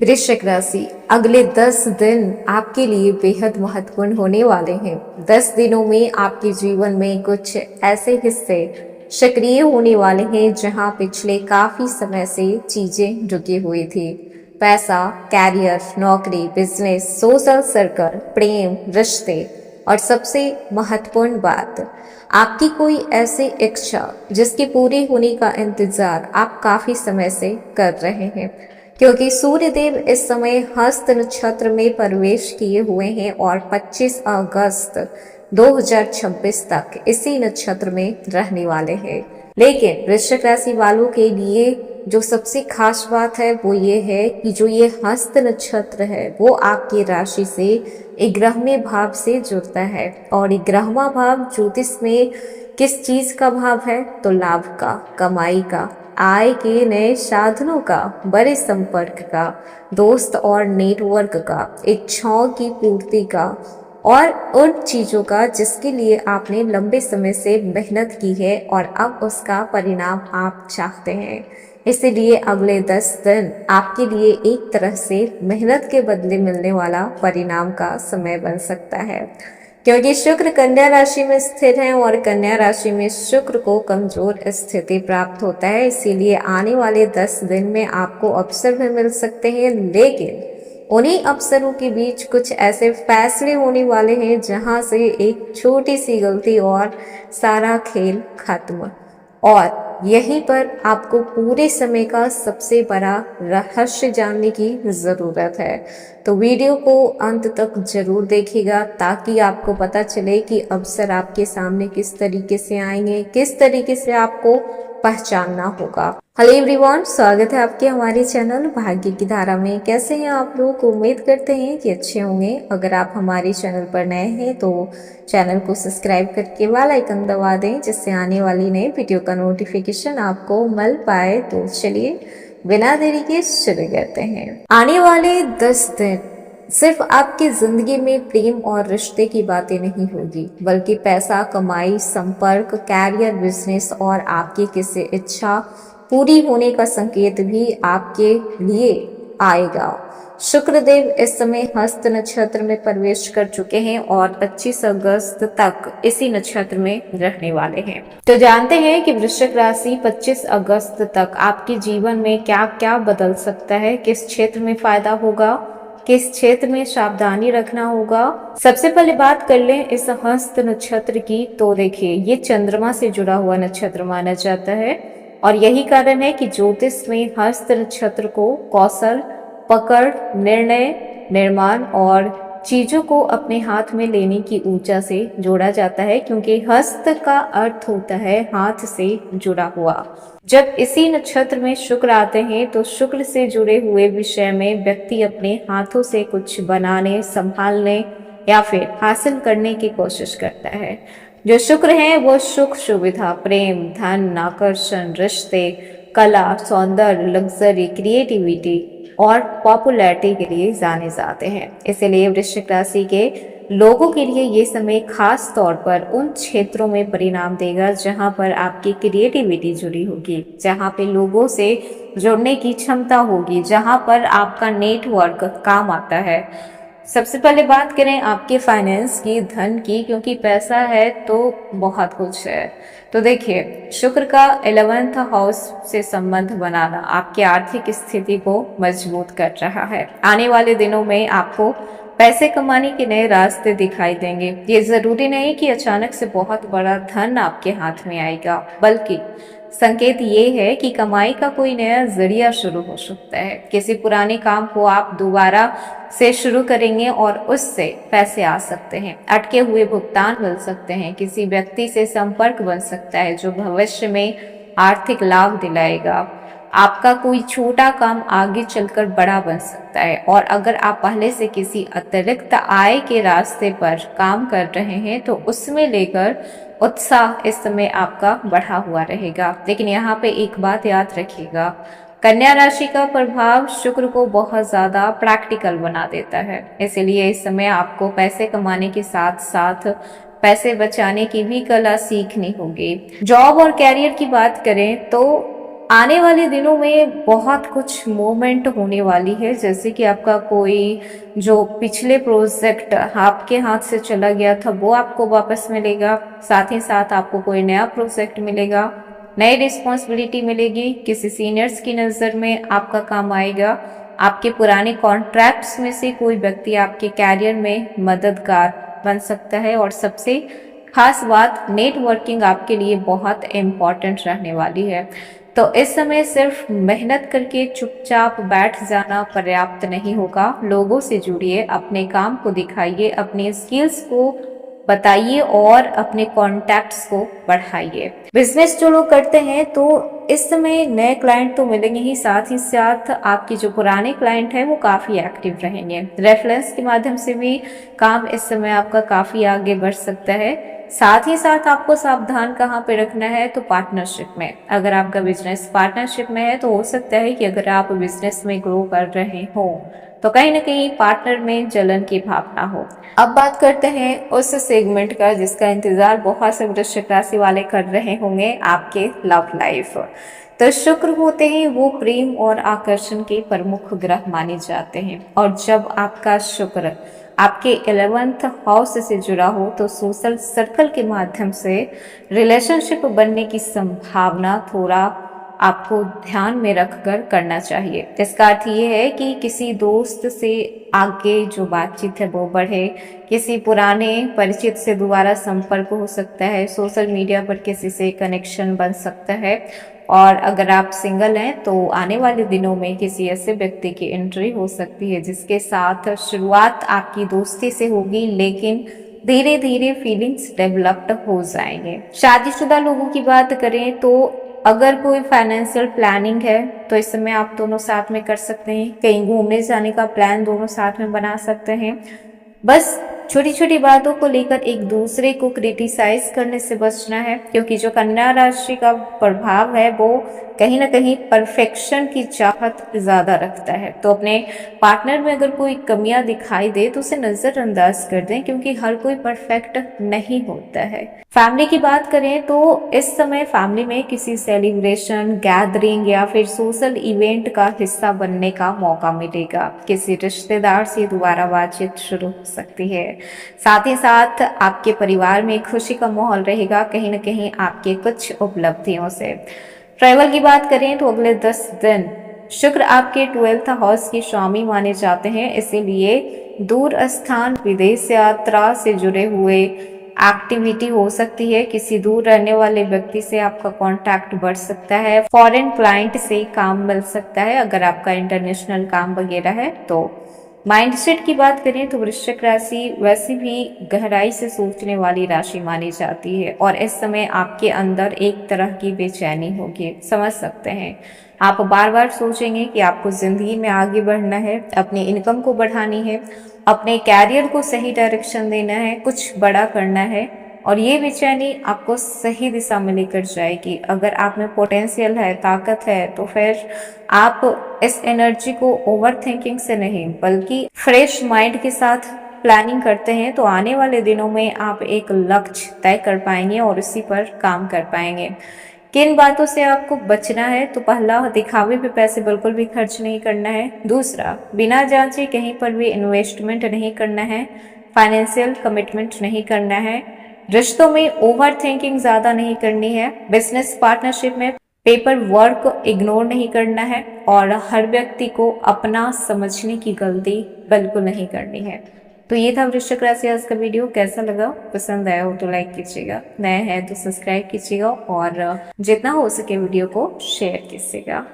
वृश्चिक राशि अगले 10 दिन आपके लिए बेहद महत्वपूर्ण होने वाले हैं। 10 दिनों में आपके जीवन में कुछ ऐसे हिस्से सक्रिय होने वाले हैं जहां पिछले काफी समय से चीजें रुकी हुई थी। पैसा, कैरियर, नौकरी, बिजनेस, सोशल सर्कल, प्रेम, रिश्ते और सबसे महत्वपूर्ण बात, आपकी कोई ऐसी इच्छा जिसके पूरी होने का इंतजार आप काफी समय से कर रहे हैं, क्योंकि सूर्य देव इस समय हस्त नक्षत्र में प्रवेश किए हुए हैं और 25 अगस्त 2026 तक इसी नक्षत्र में रहने वाले हैं। लेकिन वृश्चिक राशि वालों के लिए जो सबसे खास बात है वो ये है कि जो ये हस्त नक्षत्र है वो आपकी राशि से 11वें भाव से जुड़ता है। और 11वां भाव ज्योतिष में किस चीज का भाव है? तो लाभ का, कमाई का, आय के नए साधनों का, बड़े संपर्क का, दोस्त और नेटवर्क का, इच्छाओं की पूर्ति का और उन चीजों का जिसके लिए आपने लंबे समय से मेहनत की है और अब उसका परिणाम आप चाहते हैं। इसलिए अगले 10 दिन आपके लिए एक तरह से मेहनत के बदले मिलने वाला परिणाम का समय बन सकता है, क्योंकि शुक्र कन्या राशि में स्थित है और कन्या राशि में शुक्र को कमजोर स्थिति प्राप्त होता है। इसीलिए आने वाले 10 दिन में आपको अवसर भी मिल सकते हैं, लेकिन उन्हीं अवसरों के बीच कुछ ऐसे फैसले होने वाले हैं जहां से एक छोटी सी गलती और सारा खेल खत्म। और यहीं पर आपको पूरे समय का सबसे बड़ा रहस्य जानने की जरूरत है। तो वीडियो को अंत तक जरूर देखिएगा ताकि आपको पता चले कि अवसर आपके सामने किस तरीके से आएंगे, किस तरीके से आपको पहचानना होगा। हेलो एवरीवन, स्वागत है आपके हमारे चैनल भाग्य की धारा में। कैसे हैं आप लोग? उम्मीद करते हैं कि अच्छे होंगे। अगर आप हमारे चैनल पर नए हैं तो चैनल को सब्सक्राइब करके बेल आइकन दबा दें, जिससे आने वाली नई वीडियो का नोटिफिकेशन आपको मिल पाए। तो चलिए बिना देरी के शुरू करते हैं। आने वाले 10 दिन सिर्फ आपकी जिंदगी में प्रेम और रिश्ते की बातें नहीं होगी, बल्कि पैसा, कमाई, संपर्क, कैरियर, बिजनेस और आपकी किसी इच्छा पूरी होने का संकेत भी आपके लिए आएगा। शुक्रदेव इस समय हस्त नक्षत्र में प्रवेश कर चुके हैं और 25 अगस्त तक इसी नक्षत्र में रहने वाले हैं। तो जानते हैं कि वृश्चिक राशि 25 अगस्त तक आपके जीवन में क्या क्या बदल सकता है, किस क्षेत्र में फायदा होगा, किस क्षेत्र में सावधानी रखना होगा। सबसे पहले बात कर लें इस हस्त नक्षत्र की, तो देखिए ये चंद्रमा से जुड़ा हुआ नक्षत्र माना जाता है और यही कारण है कि ज्योतिष में हस्त नक्षत्र को कौशल, पकड़, निर्णय, निर्माण और चीजों को अपने हाथ में लेने की ऊर्जा से जोड़ा जाता है, क्योंकि हस्त का अर्थ होता है हाथ से जुड़ा हुआ। जब इसी नक्षत्र में शुक्र आते हैं तो शुक्र से जुड़े हुए विषय में व्यक्ति अपने हाथों से कुछ बनाने, संभालने या फिर हासिल करने की कोशिश करता है। जो शुक्र है वो सुख, सुविधा, प्रेम, धन, आकर्षण, रिश्ते, कला, सौंदर्य, लग्जरी, क्रिएटिविटी और पॉपुलैरिटी के लिए जाने जाते हैं। इसलिए वृश्चिक राशि के लोगों के लिए ये समय खास तौर पर उन क्षेत्रों में परिणाम देगा जहां पर आपकी क्रिएटिविटी जुड़ी होगी, जहां पे लोगों से जुड़ने की क्षमता होगी, जहां पर आपका नेटवर्क काम आता है। सबसे पहले बात करें आपके फाइनेंस की, धन की, क्योंकि पैसा है तो बहुत कुछ है। तो देखिए शुक्र का 11th हाउस से संबंध बनाना आपकी आर्थिक स्थिति को मजबूत कर रहा है। आने वाले दिनों में आपको पैसे कमाने के नए रास्ते दिखाई देंगे। ये जरूरी नहीं कि अचानक से बहुत बड़ा धन आपके हाथ में आएगा, बल्कि संकेत ये है कि कमाई का कोई नया जरिया शुरू हो सकता है। किसी पुराने काम को आप दोबारा से शुरू करेंगे और उससे पैसे आ सकते हैं। अटके हुए भुगतान मिल सकते हैं। किसी व्यक्ति से संपर्क बन सकता है जो भविष्य में आर्थिक लाभ दिलाएगा। आपका कोई छोटा काम आगे चलकर बड़ा बन सकता है। और अगर आप पहले से किसी अतिरिक्त आय के रास्ते पर काम कर रहे हैं तो उसमें लेकर उत्साह इस समय आपका बढ़ा हुआ रहेगा। लेकिन यहाँ पे एक बात याद रखिएगा, कन्या राशि का प्रभाव शुक्र को बहुत ज्यादा प्रैक्टिकल बना देता है। इसलिए इस समय आपको पैसे कमाने के साथ साथ पैसे बचाने की भी कला सीखनी होगी। जॉब और कैरियर की बात करें तो आने वाले दिनों में बहुत कुछ मूवमेंट होने वाली है, जैसे कि आपका कोई जो पिछले प्रोजेक्ट आपके हाथ से चला गया था वो आपको वापस मिलेगा। साथ ही साथ आपको कोई नया प्रोजेक्ट मिलेगा, नई रिस्पॉन्सिबिलिटी मिलेगी, किसी सीनियर्स की नज़र में आपका काम आएगा। आपके पुराने कॉन्ट्रैक्ट्स में से कोई व्यक्ति आपके कैरियर में मददगार बन सकता है। और सबसे खास बात, नेटवर्किंग आपके लिए बहुत इम्पॉर्टेंट रहने वाली है। तो इस समय सिर्फ मेहनत करके चुपचाप बैठ जाना पर्याप्त नहीं होगा। लोगों से जुड़िए, अपने काम को दिखाइए, अपने स्किल्स को बताइए और अपने कॉन्टैक्ट्स को बढ़ाइए। बिजनेस जो लोग करते हैं तो इस समय नए क्लाइंट तो मिलेंगे ही, साथ ही साथ आपके जो पुराने क्लाइंट हैं वो काफ़ी एक्टिव रहेंगे। रेफरेंस के माध्यम से भी काम इस समय आपका काफ़ी आगे बढ़ सकता है। साथ ही साथ आपको सावधान कहाँ पे रखना है, तो पार्टनरशिप में। अगर आपका बिजनेस पार्टनरशिप में है तो हो सकता है कि अगर आप बिजनेस में ग्रो कर रहे हो तो कहीं ना कहीं पार्टनर में जलन की भावना हो। अब बात करते हैं उस सेगमेंट का जिसका इंतजार बहुत से वृश्चिक राशि वाले कर रहे होंगे, आपके लव लाइफ। तो शुक्र होते हैं वो प्रेम और आकर्षण के प्रमुख ग्रह माने जाते हैं, और जब आपका शुक्र आपके 11th हाउस से जुड़ा हो तो सोशल सर्कल के माध्यम से रिलेशनशिप बनने की संभावना थोड़ा आपको ध्यान में रखकर करना चाहिए। इसका अर्थ ये है कि किसी दोस्त से आगे जो बातचीत है वो बढ़े, किसी पुराने परिचित से दोबारा संपर्क हो सकता है, सोशल मीडिया पर किसी से कनेक्शन बन सकता है। और अगर आप सिंगल हैं तो आने वाले दिनों में किसी ऐसे व्यक्ति की एंट्री हो सकती है जिसके साथ शुरुआत आपकी दोस्ती से होगी, लेकिन धीरे धीरे फीलिंग्स डेवलप्ड हो जाएंगे। शादीशुदा लोगों की बात करें तो अगर कोई फाइनेंशियल प्लानिंग है तो इस समय आप दोनों साथ में कर सकते हैं। कहीं घूमने जाने का प्लान दोनों साथ में बना सकते हैं। बस छोटी छोटी बातों को लेकर एक दूसरे को क्रिटिसाइज करने से बचना है, क्योंकि जो कन्या राशि का प्रभाव है वो कहीं ना कहीं परफेक्शन की चाहत ज्यादा रखता है। तो अपने पार्टनर में अगर कोई कमियां दिखाई दे तो उसे नजरअंदाज कर दें, क्योंकि हर कोई परफेक्ट नहीं होता है। फैमिली की बात करें तो इस समय फैमिली में किसी सेलिब्रेशन, गैदरिंग या फिर सोशल इवेंट का हिस्सा बनने का मौका मिलेगा। किसी रिश्तेदार से दोबारा बातचीत शुरू हो सकती है। साथ ही साथ आपके परिवार में खुशी का माहौल रहेगा, कहीं ना कहीं आपके कुछ उपलब्धियों से। ट्रैवल की बात करें तो अगले 10 दिन शुक्र आपके 12th हाउस के स्वामी माने जाते हैं, इसीलिए दूर स्थान, विदेश यात्रा से जुड़े हुए एक्टिविटी हो सकती है। किसी दूर रहने वाले व्यक्ति से आपका कांटेक्ट बढ़ सकता है। फॉरेन क्लाइंट से काम मिल सकता है अगर आपका इंटरनेशनल काम वगैरह है तो। माइंडसेट की बात करें तो वृश्चिक राशि वैसे भी गहराई से सोचने वाली राशि मानी जाती है, और इस समय आपके अंदर एक तरह की बेचैनी होगी, समझ सकते हैं। आप बार बार सोचेंगे कि आपको जिंदगी में आगे बढ़ना है, अपनी इनकम को बढ़ानी है, अपने कैरियर को सही डायरेक्शन देना है, कुछ बड़ा करना है, और ये बेचैनी आपको सही दिशा में लेकर जाएगी। अगर आप में पोटेंशियल है, ताकत है, तो फिर आप इस एनर्जी को ओवर थिंकिंग से नहीं बल्कि फ्रेश माइंड के साथ प्लानिंग करते हैं तो आने वाले दिनों में आप एक लक्ष्य तय कर पाएंगे और उसी पर काम कर पाएंगे। किन बातों से आपको बचना है, तो पहला, दिखावे पे पैसे बिल्कुल भी खर्च नहीं करना है। दूसरा, बिना जांचे कहीं पर भी इन्वेस्टमेंट नहीं करना है। फाइनेंशियल कमिटमेंट नहीं करना है। रिश्तों में ओवर थिंकिंग ज्यादा नहीं करनी है। बिजनेस पार्टनरशिप में पेपर वर्क को इग्नोर नहीं करना है, और हर व्यक्ति को अपना समझने की गलती बिल्कुल नहीं करनी है। तो ये था वृश्चिक राशि आज का वीडियो। कैसा लगा? पसंद आया हो तो लाइक कीजिएगा, नए हैं तो सब्सक्राइब कीजिएगा, और जितना हो सके वीडियो को शेयर कीजिएगा।